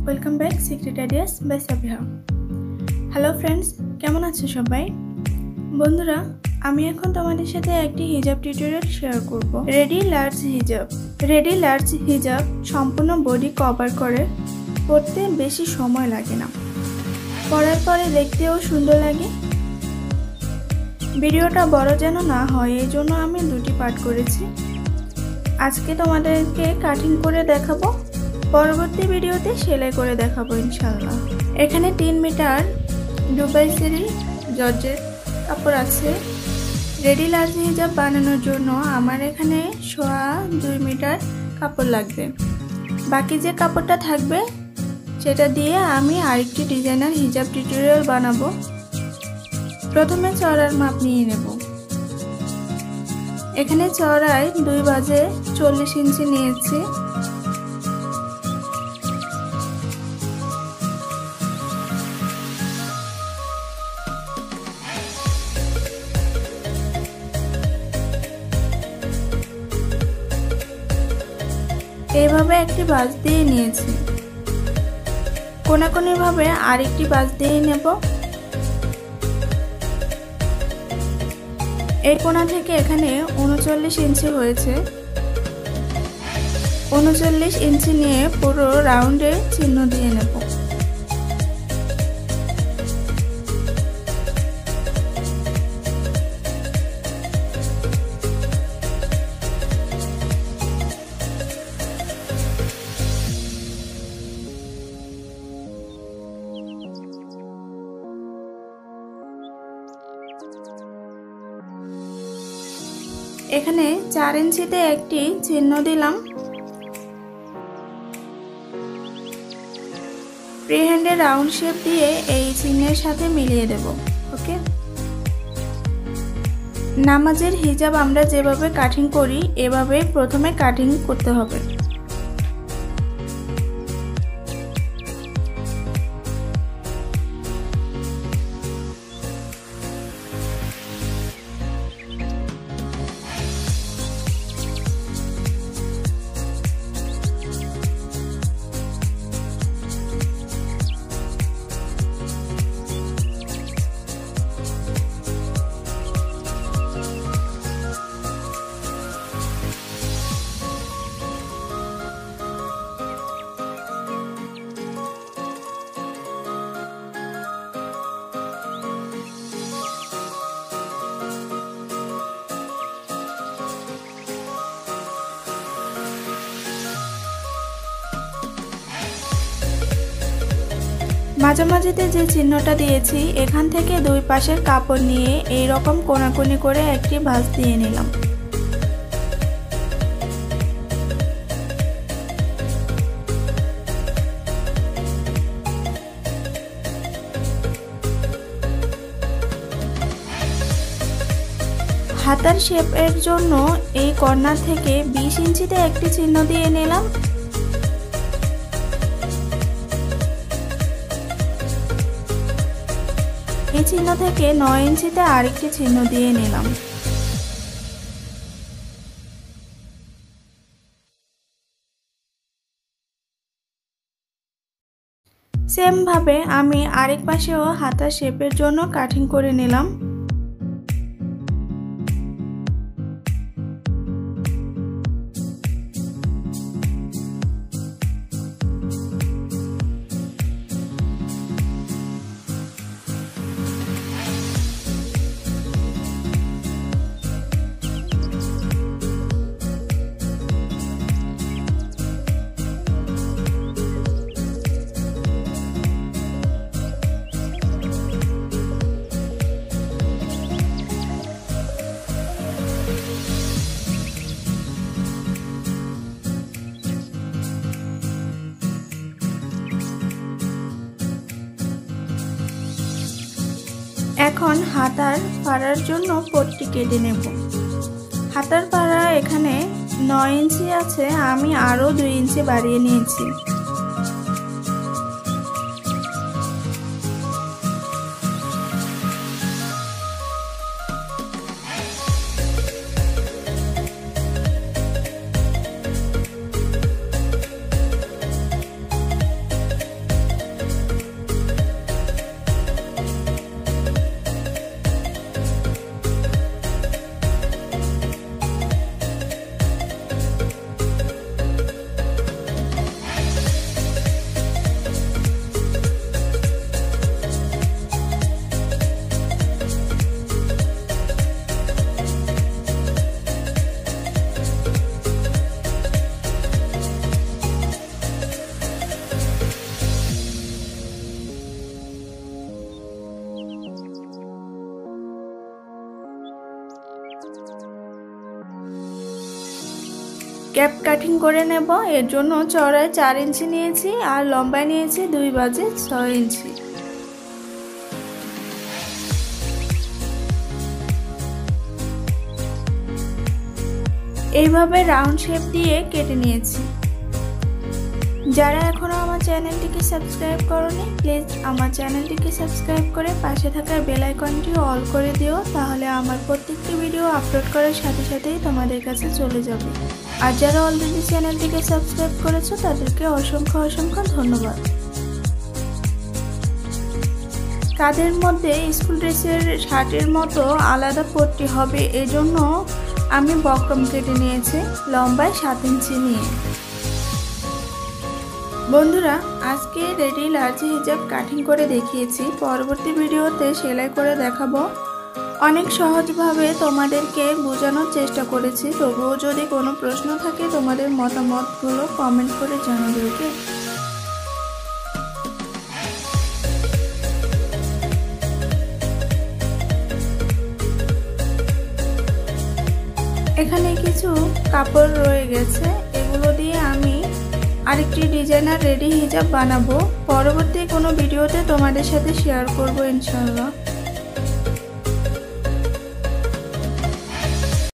Welcome back secret ideas by Sabiha. Hello friends, কেমন আছো সবাই? বন্ধুরা, আমি এখন তোমাদের সাথে একটি হিজাব টিউটোরিয়াল শেয়ার করব। রেডি লার্জ হিজাব সম্পূর্ণ বডি কভার করে, পরতে বেশি সময় লাগে না, পরার পরে দেখতেও সুন্দর লাগে। ভিডিওটা বড় যেন না হয় এই জন্য আমি দুটি পার্ট করেছি। আজকে তোমাদেরকে কাটিং করে দেখাবো, পরবর্তী ভিডিওতে সেলাই করে দেখাবো ইনশাআল্লাহ। এখানে 3 মিটার দুবাই সেরি জর্জেট কাপড় আছে। রেডি লার্জ হিজাব বানানোর জন্য আমার এখানে 2.5 মিটার কাপড় লাগবে। বাকি যে কাপড়টা থাকবে সেটা দিয়ে আমি আরেকটি ডিজাইনার হিজাব টিউটোরিয়াল বানাবো। প্রথমে চওড়ার মাপ নিয়ে নেব। এখানে চওড়ায় 2 বাজে 40 ইঞ্চি নিয়েছি। এইভাবে একটি বাঁশ দিয়ে নিয়েছি, কোনাকুনি ভাবে আরেকটি বাঁশ দিয়ে নেব। এই কোণা থেকে এখানে 39 ইঞ্চি হয়েছে। 39 ইঞ্চি নিয়ে পুরো রাউন্ডে চিহ্ন দিয়ে নেব। এখানে 4 ইঞ্চিতে একটি চিহ্ন দিলাম। ফ্রি হ্যান্ডে রাউন্ড শেপ দিয়ে এই চিহ্নের সাথে মিলিয়ে দেব। ওকে, নামাজের হিজাব আমরা যেভাবে কাটিং করি এভাবে প্রথমে কাটিং করতে হবে। মাঝামাঝিতে যে চিহ্নটা দিয়েছি এখান থেকে 2 পাশের কাপড় নিয়ে এই রকম কোনাকুনি করে একটি ভাঁজ দিয়ে নিলাম। হাতার শেপের জন্য এই কর্নার থেকে 20 ইঞ্চিতে একটি চিহ্ন দিয়ে নিলাম। এই চিহ্ন থেকে 9 ইঞ্চিতে আরেকটি চিহ্ন দিয়ে নিলাম। সেম ভাবে আমি আরেক পাশেও হাতার শেপের জন্য কাটিং করে নিলাম। এখন হাতার পাড়ার জন্য পট্টি কেটে নেব। হাতার পাড়া এখানে 9 ইঞ্চি আছে, আমি আরো 2 ইঞ্চি বাড়িয়ে নিয়েছি। ক্যাপ কাটিং করে নেব। এর জন্য চওড়ায় 4 ইঞ্চি নিয়েছি আর লম্বায় নিয়েছি 2 বাজে 6 ইঞ্চি। এইভাবে রাউন্ড শেপ দিয়ে কেটে নিয়েছি। যারা এখনো আমার চ্যানেলটিকে সাবস্ক্রাইব করোনি প্লিজ আমার চ্যানেলটিকে সাবস্ক্রাইব করে পাশে থাকা বেল আইকনটি অল করে দিও, তাহলে আমার প্রত্যেকটি ভিডিও আপলোড করার সাথে সাথেই তোমাদের কাছে চলে যাবে। আর যারা অলরেডি চ্যানেলটিকে সাবস্ক্রাইব করেছো তাদেরকে অসংখ্য ধন্যবাদ। কাঁধের মধ্যে স্কুল ড্রেসের শার্টের মতো আলাদা পট্টি হবে, এজন্য আমি বক্রম কেটে নিয়েছি লম্বায় 7 ইঞ্চি নিয়ে। বন্ধুরা, আজকে রেডি লার্জ হিজাব কাটিং করে দেখিয়েছি, পরবর্তী ভিডিওতে সেলাই করে দেখাবো। অনেক সহজভাবে তোমাদেরকে বোঝানোর চেষ্টা করেছি, তবুও যদি কোনো প্রশ্ন থাকে তোমাদের মতামতগুলো কমেন্ট করে জানাবে। ওকে, এখানে কিছু কাপড় রয়ে গেছে, এগুলো দিয়ে আমি আরেকটি ডিজাইনার রেডি হিজাব বানাবো। পরবর্তী কোনো ভিডিওতে তোমাদের সাথে শেয়ার করব ইনশাআল্লাহ।